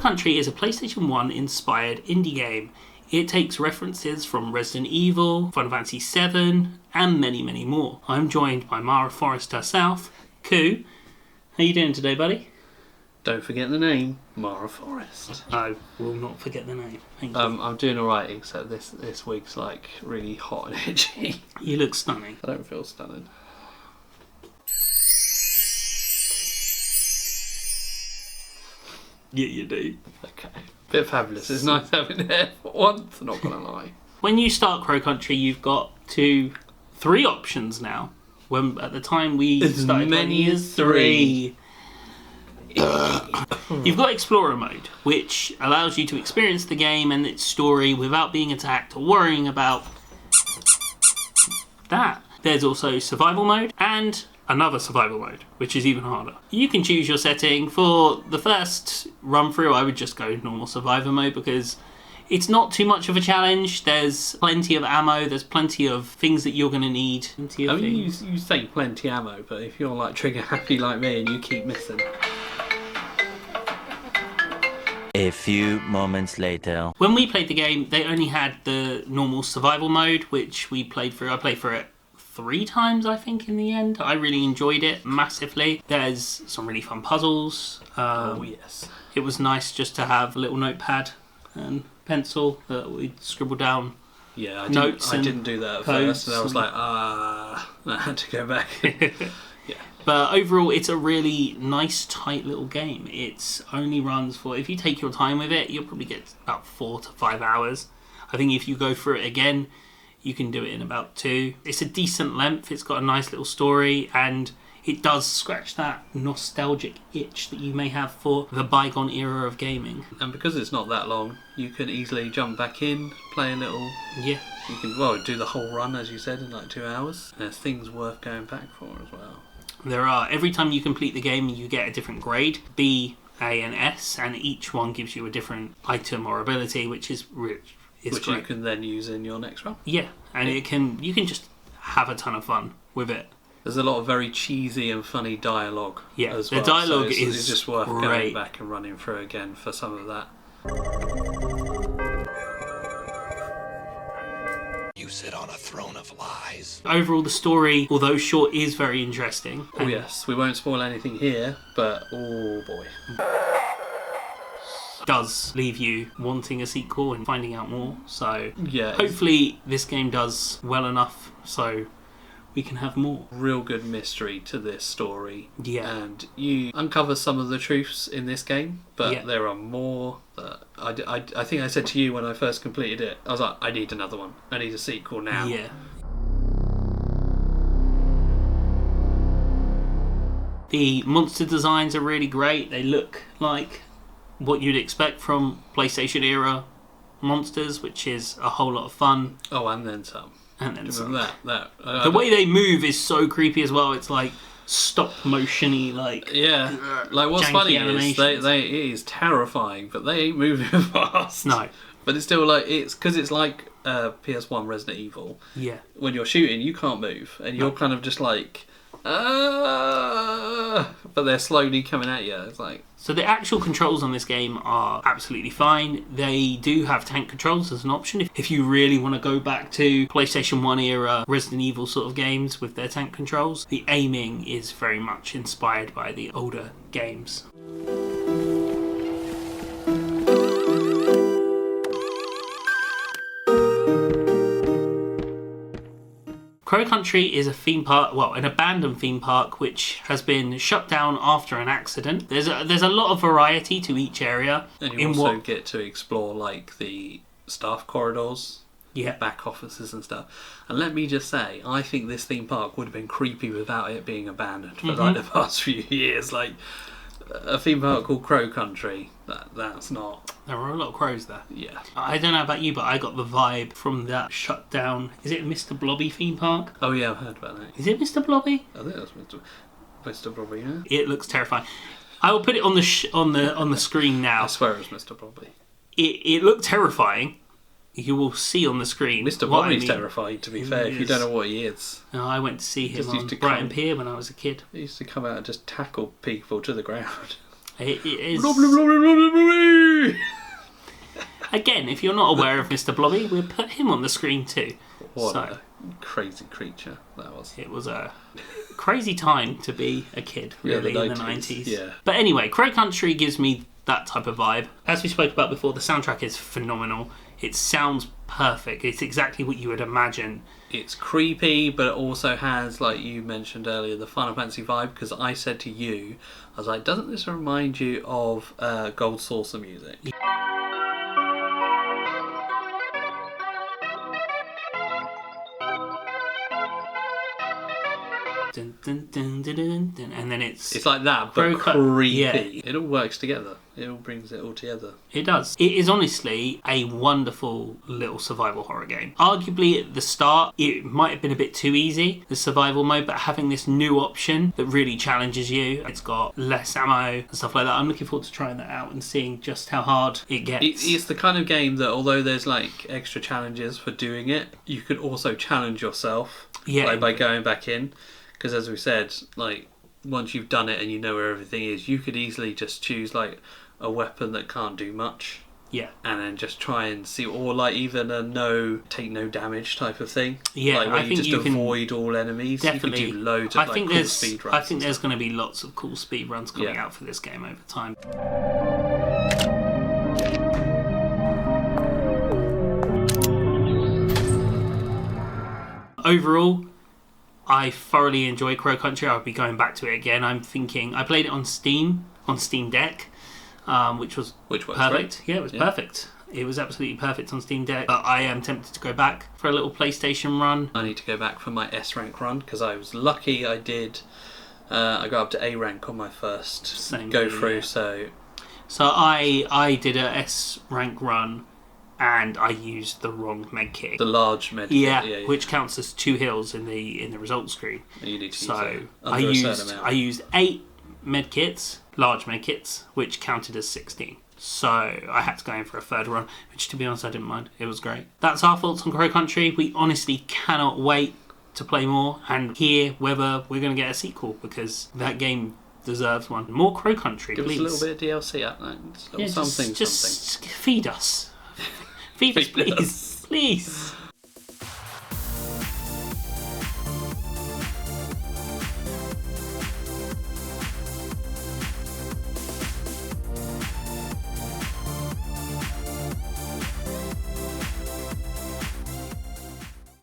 Country is a PlayStation 1 inspired indie game. It takes references from Resident Evil, Final Fantasy VII, and many, many more. I'm joined by Mara Forrest herself, Cuu. How you doing today, buddy? Don't forget the name, Mara Forrest. I will not forget the name. Thank you. I'm doing alright, except this week's like really hot and itchy. You look stunning. I don't feel stunning. Yeah, you do. Okay. Bit fabulous. It's nice having it here for once, not gonna lie. When you start Crow Country, you've got three options now. When at the time we started many as three. You've got Explorer mode, which allows you to experience the game and its story without being attacked or worrying about that. There's also Survival mode and another Survival mode, which is even harder. You can choose your setting. For the first run through, I would just go normal Survivor mode because it's not too much of a challenge. There's plenty of ammo, there's plenty of things that you're going to need. You say plenty ammo, but if you're like trigger happy like me and you keep missing. A few moments later. When we played the game, they only had the normal survival mode, which we played through. I played through it 3 times, I think, in the end. I really enjoyed it massively. There's some really fun puzzles. Oh, yes. It was nice just to have a little notepad and pencil that we'd scribble down. Yeah, notes. I didn't do that at first, and I was like, I had to go back. Yeah. But overall, it's a really nice, tight little game. It only runs for, if you take your time with it, you'll probably get about 4 to 5 hours. I think if you go through it again, you can do it in about 2. It's a decent length, it's got a nice little story, and it does scratch that nostalgic itch that you may have for the bygone era of gaming. And because it's not that long, you can easily jump back in, play a little. Yeah. You can, do the whole run, as you said, in like 2 hours. There's things worth going back for as well. There are. Every time you complete the game, you get a different grade, B, A, and S, and each one gives you a different item or ability, which is rich. Which great. You can then use in your next run. Yeah, and you can just have a ton of fun with it. There's a lot of very cheesy and funny dialogue. Yeah, as the well, dialogue so it's just worth great. Going back and running through again for some of that. You sit on a throne of lies. Overall, the story, although short, is very interesting. Oh yes, we won't spoil anything here, but oh boy. Does leave you wanting a sequel and finding out more. So yeah, hopefully this game does well enough so we can have more. Real good mystery to this story. Yeah. And you uncover some of the truths in this game, but there are more that I think I said to you when I first completed it, I was like, I need another one. I need a sequel now. Yeah. The monster designs are really great. They look like what you'd expect from PlayStation era monsters, which is a whole lot of fun. Oh, and then some. And then some. The way they move is so creepy as well. It's like stop motiony, like like what's funny is it is terrifying, but they ain't moving fast. No, but it's still like it's because it's like PS1 Resident Evil. Yeah, when you're shooting, you can't move, and you're kind of just like. But they're slowly coming at you. It's like so the actual controls on this game are absolutely fine. They do have tank controls as an option if you really want to go back to PlayStation 1 era Resident Evil sort of games with their tank controls. The aiming is very much inspired by the older games. Crow Country is a theme park, an abandoned theme park, which has been shut down after an accident. There's a lot of variety to each area. And you also get to explore like the staff corridors, back offices and stuff. And let me just say, I think this theme park would have been creepy without it being abandoned for like the past few years. Like a theme park called Crow Country, that's not. There were a lot of crows there. Yeah. I don't know about you, but I got the vibe from that shut down. Is it Mr Blobby Theme Park? Oh yeah, I've heard about that. Is it Mr Blobby? I think that's Mr Blobby. Yeah. It looks terrifying. I will put it on the screen now. I swear it's Mr Blobby. It looked terrifying. You will see on the screen. Mr Blobby's terrifying, to be fair, if you don't know what he is. No, I went to see him on Brighton Pier when I was a kid. He used to come out and just tackle people to the ground. It is... Blobby, blobby, blobby, blobby. Again, if you're not aware of Mr Blobby, we'll put him on the screen too. What a crazy creature that was. It was a crazy time to be a kid, really, in the 90s. Yeah. But anyway, Crow Country gives me that type of vibe. As we spoke about before, the soundtrack is phenomenal. It sounds perfect. It's exactly what you would imagine. It's creepy, but it also has, like you mentioned earlier, the Final Fantasy vibe, because I said to you, I was like, doesn't this remind you of Gold Saucer music? Dun, dun, dun, dun, dun, dun, and then it's like that, but creepy. Yeah. It all works together. It all brings it all together. It does. It is honestly a wonderful little survival horror game. Arguably at the start, it might have been a bit too easy, the survival mode, but having this new option that really challenges you, it's got less ammo and stuff like that. I'm looking forward to trying that out and seeing just how hard it gets. It's the kind of game that, although there's like extra challenges for doing it, you could also challenge yourself by going back in. Because as we said, like, once you've done it and you know where everything is, you could easily just choose like a weapon that can't do much. Yeah. And then just try and see, or like even a take no damage type of thing. Yeah, like where I think you just avoid all enemies. Definitely. You could do loads of cool speed runs. I think there's going to be lots of cool speed runs coming out for this game over time. Overall, I thoroughly enjoy Crow Country. I'll be going back to it again. I'm thinking I played it on Steam Deck, which works perfect. Great. Yeah, it was perfect. It was absolutely perfect on Steam Deck. But I am tempted to go back for a little PlayStation run. I need to go back for my S rank run because I was lucky. I did. I got up to A rank on my first go through. Yeah. So I did a S rank run. And I used the wrong med kit. The large med kit, yeah, which counts as 2 hills in the results screen. You need to so use it I used 8 med kits, large med kits, which counted as 16. So I had to go in for a third run, which to be honest I didn't mind. It was great. That's our thoughts on Crow Country. We honestly cannot wait to play more and hear whether we're going to get a sequel because that game deserves one. More Crow Country, Give please. Give us a little bit of DLC out there. Just feed us. Feed us, please. Please.